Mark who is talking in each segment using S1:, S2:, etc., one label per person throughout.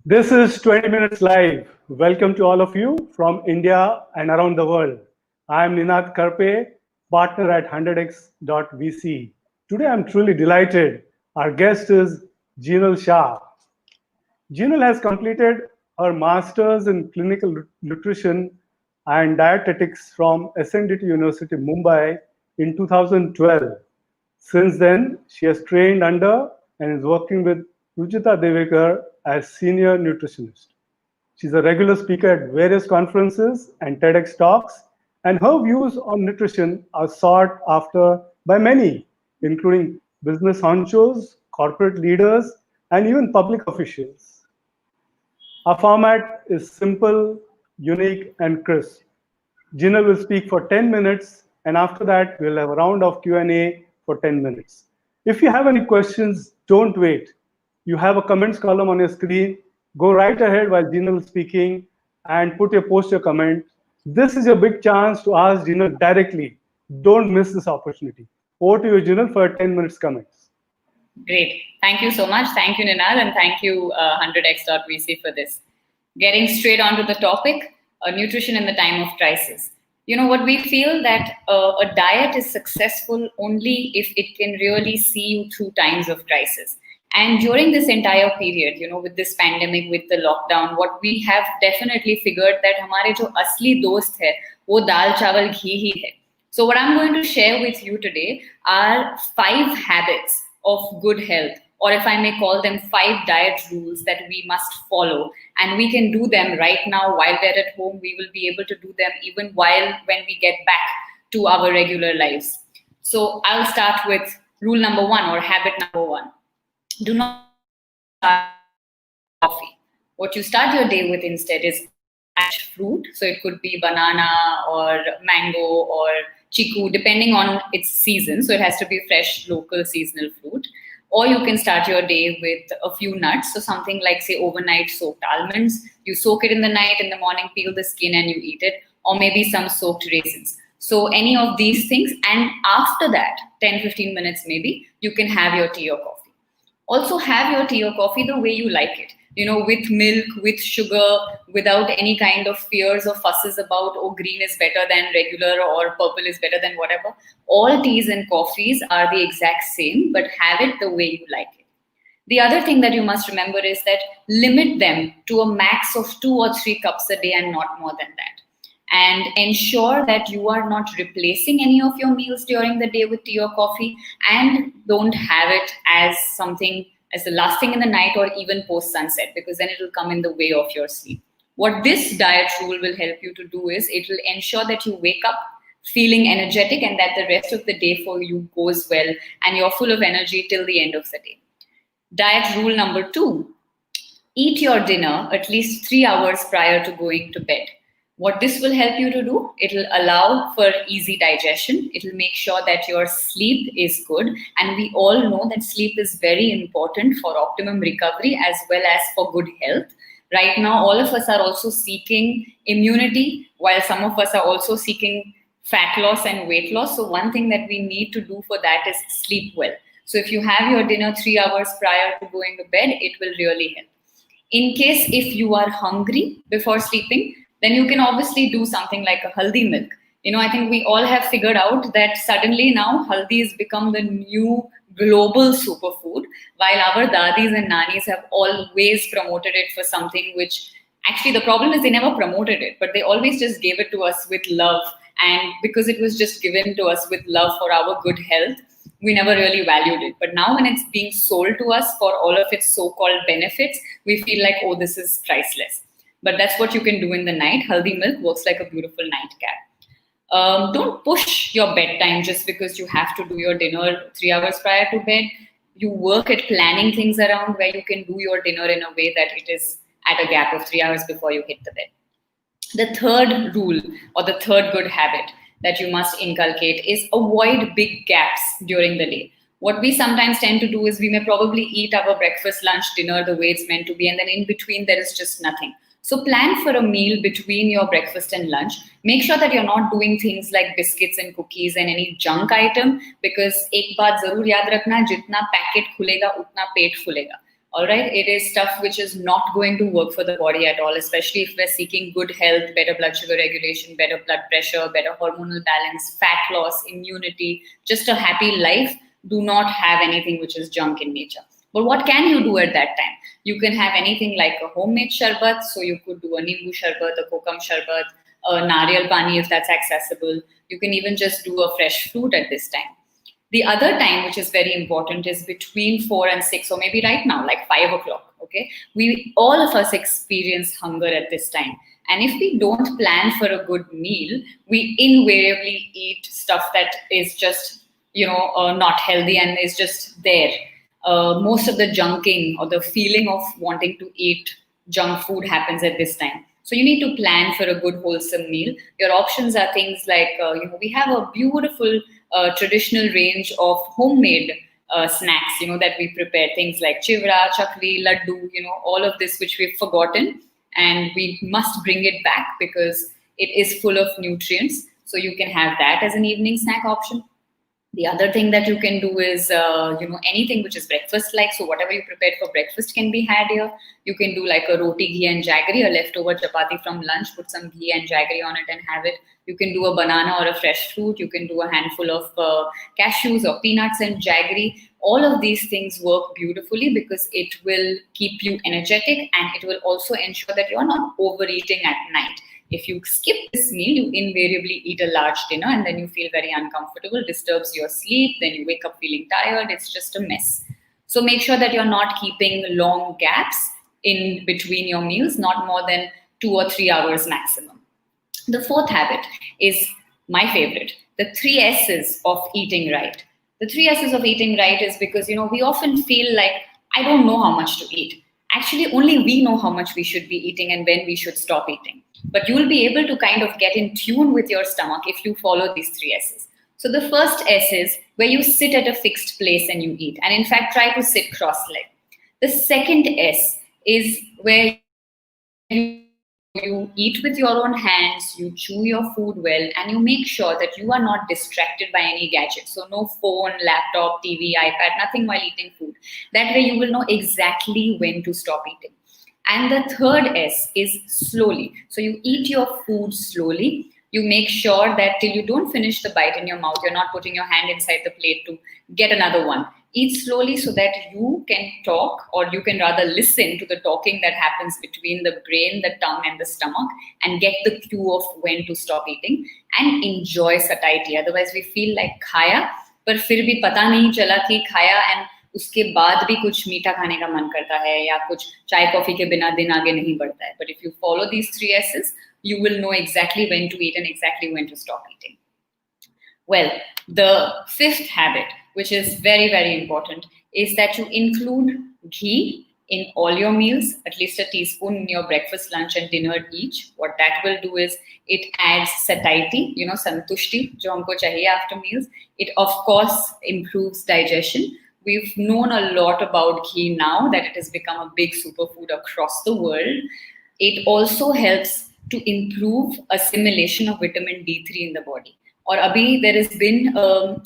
S1: This is 20 Minutes Live. Welcome to all of you from India and around the world. I am Ninad Karpe, partner at 100x.vc. Today I'm truly delighted. Our guest is Jinal Shah. Jinal has completed her master's in clinical nutrition and dietetics from SNDT University, Mumbai in 2012. Since then, she has trained under and is working with Rujuta Diwekar as senior nutritionist. She's a regular speaker at various conferences and TEDx talks, and her views on nutrition are sought after by many, including business honchos, corporate leaders, and even public officials. Our format is simple, unique, and crisp. Jinal will speak for 10 minutes, and after that, we'll have a round of Q&A for 10 minutes. If you have any questions, don't wait. You have a comments column on your screen. Go right ahead while Jinal is speaking and post your comment. This is your big chance to ask Jinal directly. Don't miss this opportunity. Over to you, Jinal, for 10 minutes comments.
S2: Great. Thank you so much. Thank you, Ninad, and thank you, 100x.vc, for this. Getting straight onto the topic, nutrition in the time of crisis. You know what, we feel that a diet is successful only if it can really see you through times of crisis. And during this entire period, with this pandemic, with the lockdown, what we have definitely figured that हमारे जो असली दोस्त है, वो दाल चावल घी ही है. So what I'm going to share with you today are 5 habits of good health, or if I may call them 5 diet rules that we must follow. And we can do them right now while we're at home. We will be able to do them even when we get back to our regular lives. So I'll start with rule number 1, or habit number 1. Do not start coffee. What you start your day with instead is fresh fruit. So it could be banana or mango or chiku, depending on its season. So it has to be fresh, local, seasonal fruit. Or you can start your day with a few nuts. So something like, say, overnight soaked almonds. You soak it in the night, in the morning, peel the skin and you eat it. Or maybe some soaked raisins. So any of these things. And after that, 10-15 minutes maybe, you can have your tea or coffee. Also have your tea or coffee the way you like it. With milk, with sugar, without any kind of fears or fusses about, oh, green is better than regular or purple is better than whatever. All teas and coffees are the exact same, but have it the way you like it. The other thing that you must remember is that limit them to a max of 2 or 3 cups a day and not more than that. And ensure that you are not replacing any of your meals during the day with tea or coffee, and don't have it as something as the last thing in the night or even post sunset, because then it will come in the way of your sleep. What this diet rule will help you to do is it will ensure that you wake up feeling energetic and that the rest of the day for you goes well and you're full of energy till the end of the day. Diet rule number 2, eat your dinner at least 3 hours prior to going to bed. What this will help you to do, it will allow for easy digestion. It will make sure that your sleep is good. And we all know that sleep is very important for optimum recovery as well as for good health. Right now, all of us are also seeking immunity, while some of us are also seeking fat loss and weight loss. So one thing that we need to do for that is sleep well. So if you have your dinner 3 hours prior to going to bed, it will really help. In case if you are hungry before sleeping, then you can obviously do something like a haldi milk. I think we all have figured out that suddenly now haldi has become the new global superfood, while our dadis and nanis have always promoted it for something which, actually the problem is they never promoted it, but they always just gave it to us with love. And because it was just given to us with love for our good health, we never really valued it. But now when it's being sold to us for all of its so-called benefits, we feel like, oh, this is priceless. But that's what you can do in the night. Haldi milk works like a beautiful nightcap. Don't push your bedtime just because you have to do your dinner 3 hours prior to bed. You work at planning things around where you can do your dinner in a way that it is at a gap of 3 hours before you hit the bed. The third rule, or the third good habit that you must inculcate, is avoid big gaps during the day. What we sometimes tend to do is we may probably eat our breakfast, lunch, dinner the way it's meant to be, and then in between there is just nothing. So plan for a meal between your breakfast and lunch. Make sure that you're not doing things like biscuits and cookies and any junk item, because एक बात जरूर याद रखना, जितना packet खुलेगा उतना पेट फूलेगा. All right, it is stuff which is not going to work for the body at all, especially if we're seeking good health, better blood sugar regulation, better blood pressure, better hormonal balance, fat loss, immunity, just a happy life. Do not have anything which is junk in nature. But what can you do at that time? You can have anything like a homemade sharbat. So you could do a nimbu sharbat, a kokam sharbat, a nariyal pani if that's accessible. You can even just do a fresh fruit at this time. The other time, which is very important, is between 4 and 6, or maybe right now, like 5 o'clock. Okay, all of us experience hunger at this time, and if we don't plan for a good meal, we invariably eat stuff that is just not healthy and is just there. Most of the junking or the feeling of wanting to eat junk food happens at this time. So you need to plan for a good wholesome meal. Your options are things like, we have a beautiful traditional range of homemade snacks, that we prepare. Things like chivra, chakri, laddu, all of this which we've forgotten. And we must bring it back because it is full of nutrients. So you can have that as an evening snack option. The other thing that you can do is, anything which is breakfast-like. So whatever you prepared for breakfast can be had here. You can do like a roti, ghee and jaggery, a leftover chapati from lunch, put some ghee and jaggery on it and have it. You can do a banana or a fresh fruit. You can do a handful of cashews or peanuts and jaggery. All of these things work beautifully because it will keep you energetic, and it will also ensure that you're not overeating at night. If you skip this meal, you invariably eat a large dinner and then you feel very uncomfortable, disturbs your sleep, then you wake up feeling tired. It's just a mess. So make sure that you're not keeping long gaps in between your meals, not more than 2 or 3 hours maximum. The fourth habit is my favorite, the 3 S's of eating right. The 3 S's of eating right is because, we often feel like, I don't know how much to eat. Actually, only we know how much we should be eating and when we should stop eating. But you will be able to kind of get in tune with your stomach if you follow these 3 S's. So the first S is where you sit at a fixed place and you eat. And in fact, try to sit cross-legged. The second S is where you eat with your own hands, you chew your food well, and you make sure that you are not distracted by any gadget. So no phone, laptop, TV, iPad, nothing while eating food. That way you will know exactly when to stop eating. And the third S is slowly. So you eat your food slowly. You make sure that till you don't finish the bite in your mouth, you're not putting your hand inside the plate to get another one. Eat slowly so that you can talk, or you can rather listen to the talking that happens between the brain, the tongue, and the stomach, and get the cue of when to stop eating, and enjoy satiety. Otherwise, we feel like khaya, but फिर भी पता नहीं चला कि खाया and उसके बाद भी कुछ मीठा खाने का मन करता है या कुछ चाय कॉफी के बिना दिन आगे नहीं बढ़ता है. But if you follow these 3 S's, you will know exactly when to eat and exactly when to stop eating. Well, the fifth habit, which is very, very important, is that you include ghee in all your meals, at least a teaspoon in your breakfast, lunch, and dinner each. What that will do is it adds satiety, santushti, jo humko chahiye after meals. It, of course, improves digestion. We've known a lot about ghee now that it has become a big superfood across the world. It also helps to improve assimilation of vitamin D3 in the body. Or abhi, there has been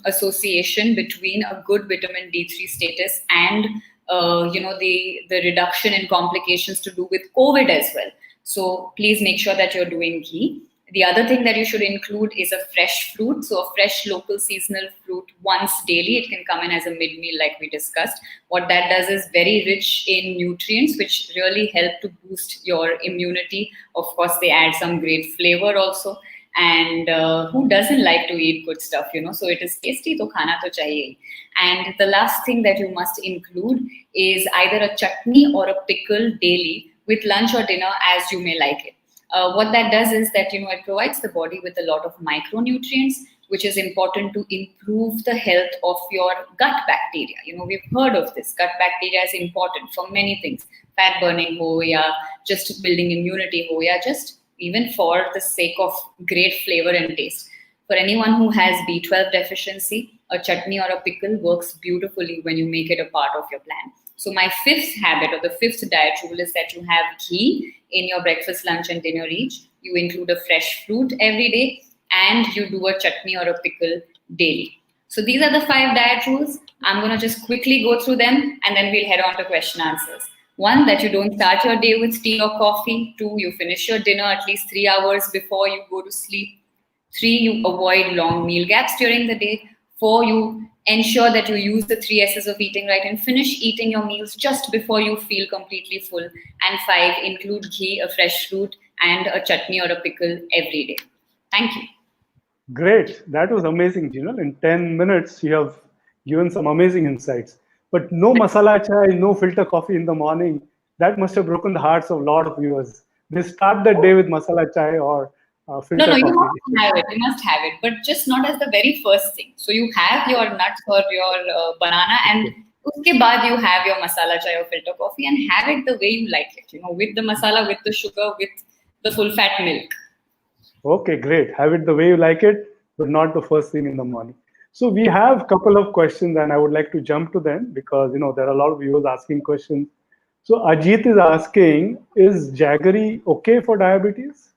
S2: association between a good vitamin D3 status and the reduction in complications to do with COVID as well. So please make sure that you're doing ghee. The other thing that you should include is a fresh fruit. So a fresh local seasonal fruit once daily. It can come in as a mid-meal like we discussed. What that does is very rich in nutrients, which really help to boost your immunity. Of course, they add some great flavor also. And who doesn't like to eat good stuff, So it is tasty, to khana to chahiye. And the last thing that you must include is either a chutney or a pickle daily with lunch or dinner as you may like it. What that does is that, it provides the body with a lot of micronutrients, which is important to improve the health of your gut bacteria. We've heard of this. Gut bacteria is important for many things. Fat burning ho, ya just building immunity ho, ya just even for the sake of great flavor and taste. For anyone who has B12 deficiency, a chutney or a pickle works beautifully when you make it a part of your plan. So my fifth habit, or the fifth diet rule, is that you have ghee in your breakfast, lunch, and dinner each. You include a fresh fruit every day, and you do a chutney or a pickle daily. So these are the 5 diet rules. I'm going to just quickly go through them and then we'll head on to question answers. 1, that you don't start your day with tea or coffee. 2, you finish your dinner at least 3 hours before you go to sleep. 3, you avoid long meal gaps during the day. 4, you ensure that you use the 3 S's of eating right and finish eating your meals just before you feel completely full. And 5, include ghee, a fresh fruit, and a chutney or a pickle every day. Thank you.
S1: Great. That was amazing, Jinal. In 10 minutes, you have given some amazing insights. But no masala chai, no filter coffee in the morning. That must have broken the hearts of a lot of viewers. They start the day with masala chai or filter
S2: No, you
S1: coffee.
S2: must have it. You must have it, but just not as the very first thing. So you have your nuts or your banana, and uske baad you have your masala chai or filter coffee, and have it the way you like it. With the masala, with the sugar, with the full fat milk.
S1: Okay, great. Have it the way you like it, but not the first thing in the morning. So we have a couple of questions, and I would like to jump to them because there are a lot of viewers asking questions. So Ajit is asking, is jaggery okay for diabetes?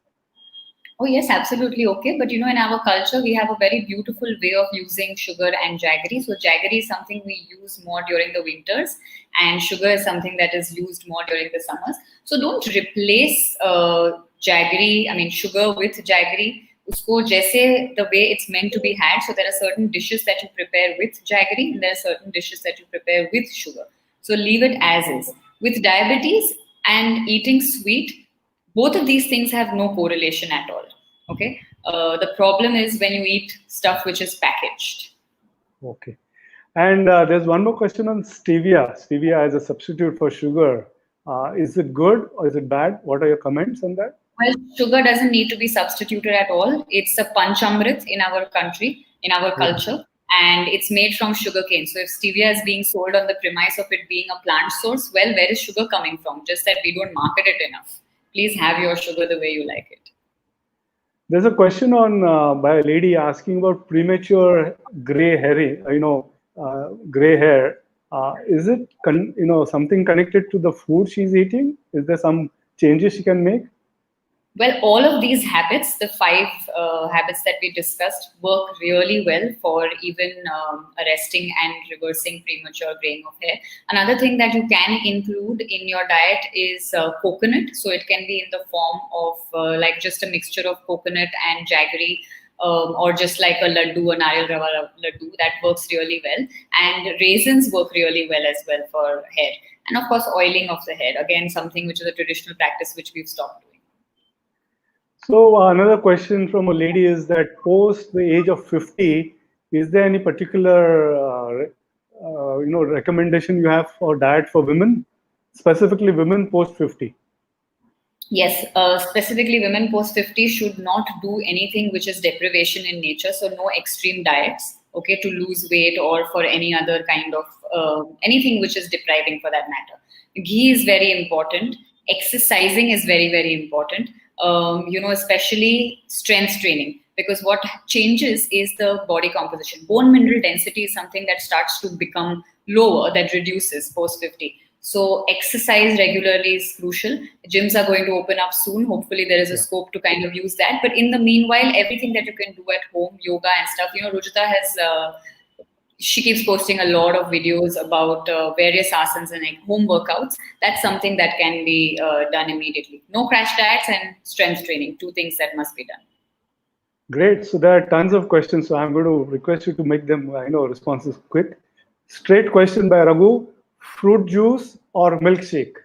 S2: Oh yes, absolutely okay. But in our culture, we have a very beautiful way of using sugar and jaggery. So jaggery is something we use more during the winters, and sugar is something that is used more during the summers. So don't replace jaggery. I mean sugar with jaggery. Usko jaise the way it's meant to be had. So there are certain dishes that you prepare with jaggery, and there are certain dishes that you prepare with sugar. So leave it as is. With diabetes and eating sweet, both of these things have no correlation at all. Okay. The problem is when you eat stuff which is packaged.
S1: Okay. And there's one more question on stevia. Stevia as a substitute for sugar. Is it good or is it bad? What are your comments on that?
S2: Well, sugar doesn't need to be substituted at all. It's a panchamrit in our country, in our culture, and it's made from sugarcane. So if stevia is being sold on the premise of it being a plant source, well, where is sugar coming from? Just that we don't market it enough. Please have your sugar the way you like it.
S1: There's a question on by a lady asking about premature gray hair. Gray hair. Is it something connected to the food she's eating? Is there some changes she can make?
S2: Well, all of these habits, the 5 habits that we discussed, work really well for even arresting and reversing premature graying of hair. Another thing that you can include in your diet is coconut. So it can be in the form of like just a mixture of coconut and jaggery, or just like a laddu, a nariyal rava laddu. That works really well. And raisins work really well as well for hair. And of course, oiling of the hair. Again, something which is a traditional practice which we've stopped doing.
S1: So another question from a lady is that post the age of 50, is there any particular recommendation you have for diet for women, specifically women post 50?
S2: Yes, specifically women post 50 should not do anything which is deprivation in nature. So no extreme diets, okay, to lose weight or for any other kind of anything which is depriving for that matter. Ghee is very important. Exercising is very, very important. Especially strength training, because what changes is the body composition. Bone mineral density is something that starts to become lower, that reduces post 50. So exercise regularly is crucial. Gyms are going to open up soon. Hopefully there is a scope to kind of use that. But in the meanwhile, everything that you can do at home, yoga and stuff, Rujuta has... she keeps posting a lot of videos about various asanas and like home workouts. That's something that can be done immediately. No crash diets and strength training, 2 things that must be done.
S1: Great. So there are tons of questions. So I'm going to request you to make them, responses quick. Straight question by Raghu: fruit juice or milkshake?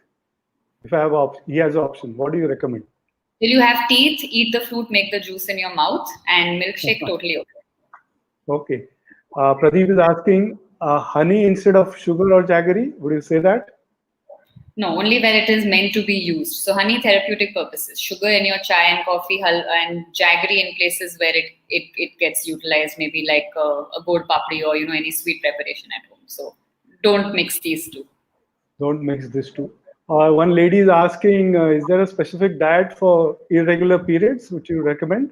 S1: If I have he has an option. What do you recommend?
S2: Till you have teeth, eat the fruit, make the juice in your mouth, and milkshake totally okay.
S1: Okay. Pradeep is asking, honey instead of sugar or jaggery. Would you say that?
S2: No, only where it is meant to be used. So honey, therapeutic purposes. Sugar in your chai and coffee, and jaggery in places where it gets utilized, maybe like a gold papri or any sweet preparation at home. So don't mix these 2.
S1: Don't mix these 2. One lady is asking, is there a specific diet for irregular periods which you recommend?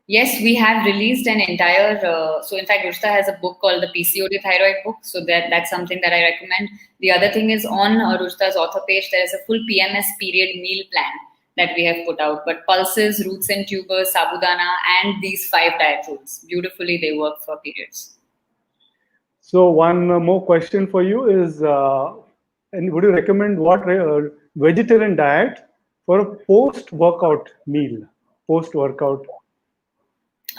S2: Yes, we have released an entire. So, in fact, Rujuta has a book called the PCOD Thyroid Book. So that's something that I recommend. The other thing is on Rujuta's author page, there is a full PMS period meal plan that we have put out. But pulses, roots and tubers, sabudana, and these 5 diet rules, beautifully they work for periods.
S1: So one more question for you is, and would you recommend what vegetarian diet for a post-workout meal? Post-workout.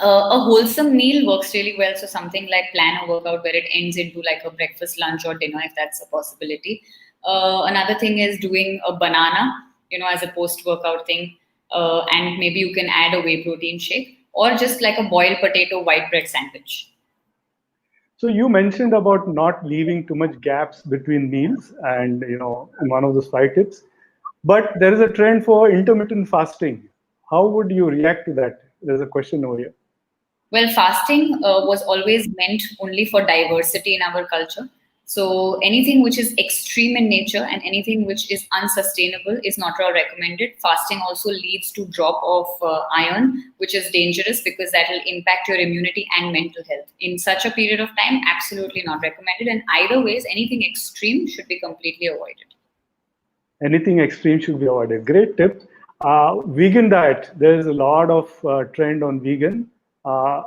S2: A wholesome meal works really well. So something like plan a workout where it ends into like a breakfast, lunch, or dinner, if that's a possibility. Another thing is doing a banana, as a post-workout thing, and maybe you can add a whey protein shake or just like a boiled potato white bread sandwich.
S1: So you mentioned about not leaving too much gaps between meals, and in one of those 5 tips. But there is a trend for intermittent fasting. How would you react to that? There's a question over here.
S2: Well, fasting was always meant only for diversity in our culture. So anything which is extreme in nature and anything which is unsustainable is not at all recommended. Fasting also leads to drop of iron, which is dangerous because that will impact your immunity and mental health. In such a period of time, absolutely not recommended. And either ways, anything extreme should be completely avoided.
S1: Anything extreme should be avoided. Great tip. Vegan diet. There is a lot of trend on vegan.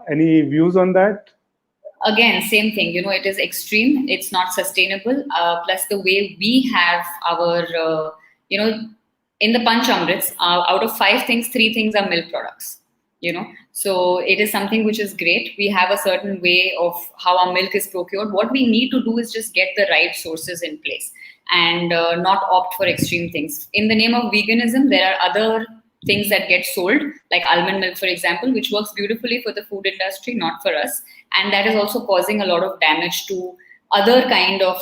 S1: Any views on that?
S2: Again, same thing. It is extreme. It's not sustainable. Plus, the way we have our, in the Panchamrits, out of 5 things, 3 things are milk products. So it is something which is great. We have a certain way of how our milk is procured. What we need to do is just get the right sources in place and not opt for extreme things. In the name of veganism, there are other things that get sold, like almond milk, for example, which works beautifully for the food industry, not for us. And that is also causing a lot of damage to other kind of,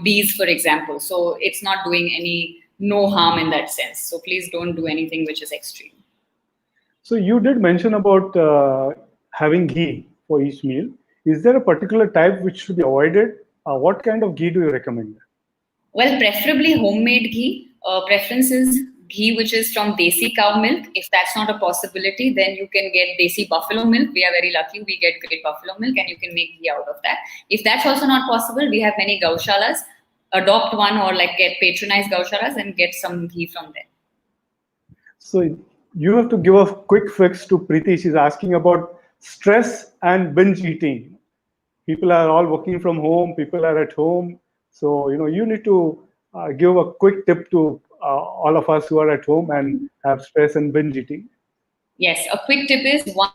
S2: bees, for example. So it's not doing no harm in that sense. So please don't do anything which is extreme.
S1: So you did mention about having ghee for each meal. Is there a particular type which should be avoided? What kind of ghee do you recommend?
S2: Well, preferably homemade ghee. Preference is ghee which is from desi cow milk. If that's not a possibility, then you can get desi buffalo milk. We are very lucky. We get great buffalo milk and you can make ghee out of that. If that's also not possible, we have many gaushalas. Adopt one or like get patronized gaushalas and get some ghee from there.
S1: So you have to give a quick fix to Preeti. She's asking about stress and binge eating. People are all working from home. People are at home. So, you need to give a quick tip to all of us who are at home and have stress and binge eating.
S2: Yes, a quick tip is one,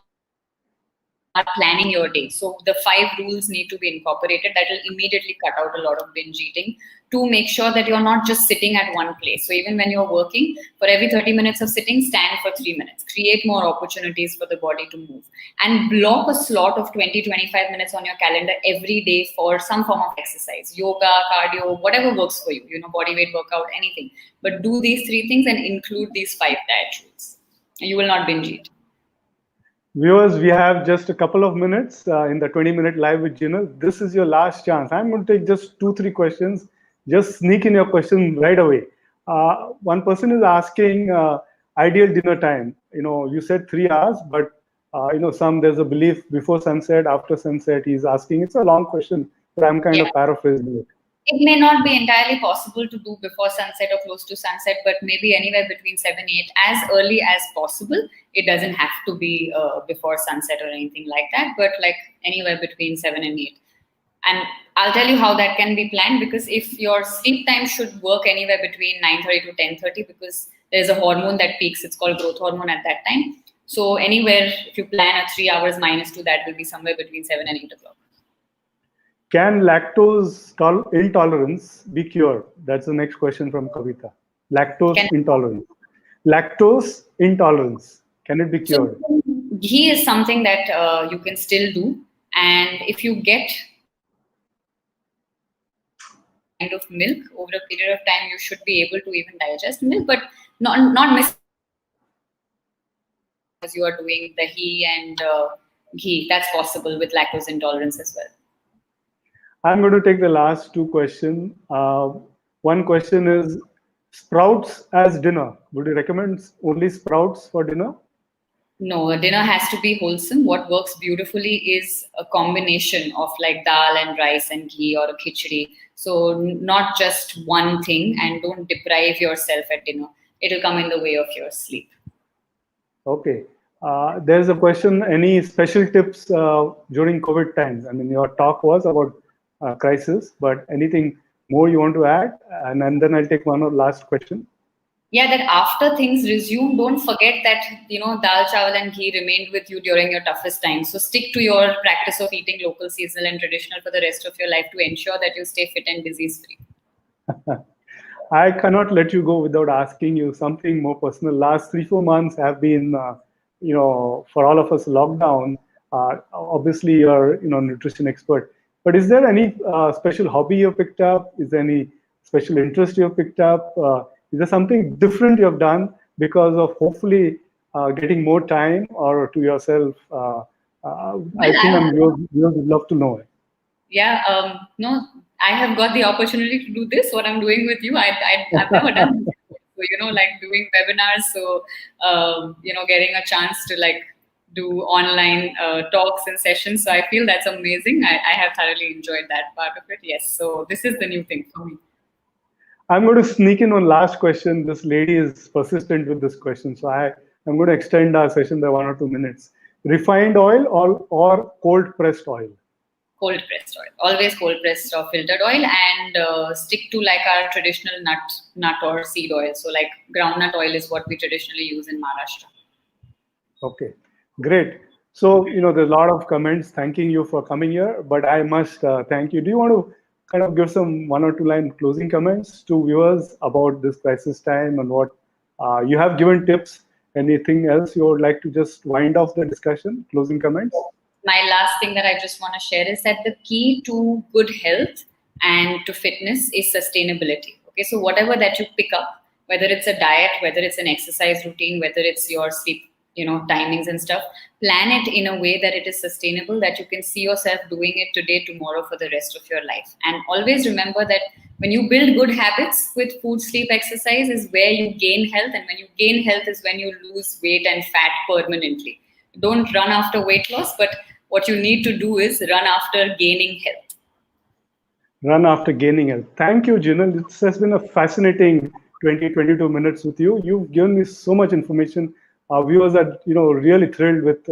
S2: planning your day. So the 5 rules need to be incorporated. That will immediately cut out a lot of binge eating. To make sure that you're not just sitting at one place. So even when you're working, for every 30 minutes of sitting, stand for 3 minutes. Create more opportunities for the body to move. And block a slot of 20-25 minutes on your calendar every day for some form of exercise. Yoga, cardio, whatever works for you. Body weight workout, anything. But do these 3 things and include these 5 diet rules. You will not binge eat.
S1: Viewers, we have just a couple of minutes in the 20-minute live with Jinal. This is your last chance. I'm going to take just 2-3 questions. Just sneak in your question right away. One person is asking ideal dinner time. You said 3 hours, but there's a belief before sunset, after sunset. He's asking. It's a long question, but I'm kind of paraphrasing it.
S2: It may not be entirely possible to do before sunset or close to sunset, but maybe anywhere between 7-8, as early as possible. It doesn't have to be before sunset or anything like that, but like anywhere between 7 and 8. And I'll tell you how that can be planned, because if your sleep time should work anywhere between 9:30 to 10:30, because there's a hormone that peaks, it's called growth hormone at that time. So anywhere, if you plan a 3 hours minus 2, that will be somewhere between 7 and 8 o'clock.
S1: Can lactose intolerance be cured? That's the next question from Kavita. Intolerance. Lactose intolerance. Can it be cured?
S2: So, ghee is something that you can still do. And if you get kind of milk over a period of time, you should be able to even digest milk, but not miss as you are doing the ghee and ghee. That's possible with lactose intolerance as well.
S1: I'm going to take the last 2 questions. One question is sprouts as dinner. Would you recommend only sprouts for dinner?
S2: No, a dinner has to be wholesome. What works beautifully is a combination of like dal and rice and ghee or a khichdi. So not just one thing, and don't deprive yourself at dinner. It'll come in the way of your sleep.
S1: Okay. There's a question, any special tips during COVID times? I mean, your talk was about crisis. But anything more you want to add? And then I'll take one or last question.
S2: Yeah, that after things resume, don't forget that, dal, chawal and ghee remained with you during your toughest times. So stick to your practice of eating local, seasonal and traditional for the rest of your life to ensure that you stay fit and disease free.
S1: I cannot let you go without asking you something more personal. Last 3-4 months have been, for all of us, lockdown. Obviously, you're, nutrition expert. But is there any special hobby you picked up? Is there any special interest you picked up? Is there something different you have done because of hopefully getting more time or to yourself? I think viewers would love to know it.
S2: Yeah, no, I have got the opportunity to do this. What I'm doing with you, I've never done this. So, like doing webinars. So, getting a chance to like do online talks and sessions. So I feel that's amazing. I have thoroughly enjoyed that part of it. Yes. So this is the new thing for me.
S1: I'm going to sneak in one last question. This lady is persistent with this question. So I'm going to extend our session by 1 or 2 minutes. Refined oil or cold pressed oil?
S2: Cold pressed oil. Always cold pressed or filtered oil, and stick to like our traditional nut or seed oil. So like groundnut oil is what we traditionally use in Maharashtra.
S1: Okay, great. So, there's a lot of comments thanking you for coming here, but I must thank you. Do you want to kind of give some 1 or 2 line closing comments to viewers about this crisis time and what you have given tips? Anything else you would like to just wind off the discussion? Closing comments?
S2: My last thing that I just want to share is that the key to good health and to fitness is sustainability. Okay, so whatever that you pick up, whether it's a diet, whether it's an exercise routine, whether it's your sleep, timings and stuff, plan it in a way that it is sustainable, that you can see yourself doing it today, tomorrow, for the rest of your life. And always remember that when you build good habits with food, sleep, exercise is where you gain health. And when you gain health is when you lose weight and fat permanently. Don't run after weight loss, but what you need to do is run after gaining health.
S1: Run after gaining health. Thank you, Jinal. This has been a fascinating 22 minutes with you. You've given me so much information. Our viewers are, really thrilled with,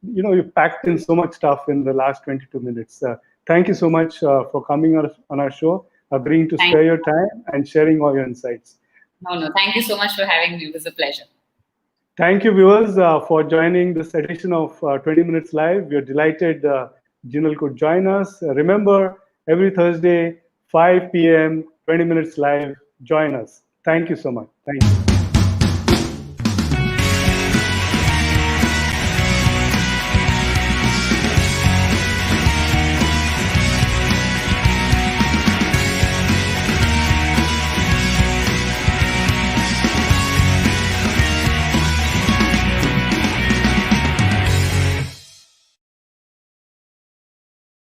S1: you packed in so much stuff in the last 22 minutes. Thank you so much for coming on our show, agreeing to spare your time and sharing all your insights.
S2: No. Thank you so much for having me. It was a pleasure.
S1: Thank you, viewers, for joining this edition of 20 Minutes Live. We are delighted Jinal could join us. Remember, every Thursday, 5 p.m., 20 Minutes Live. Join us. Thank you so much. Thank you.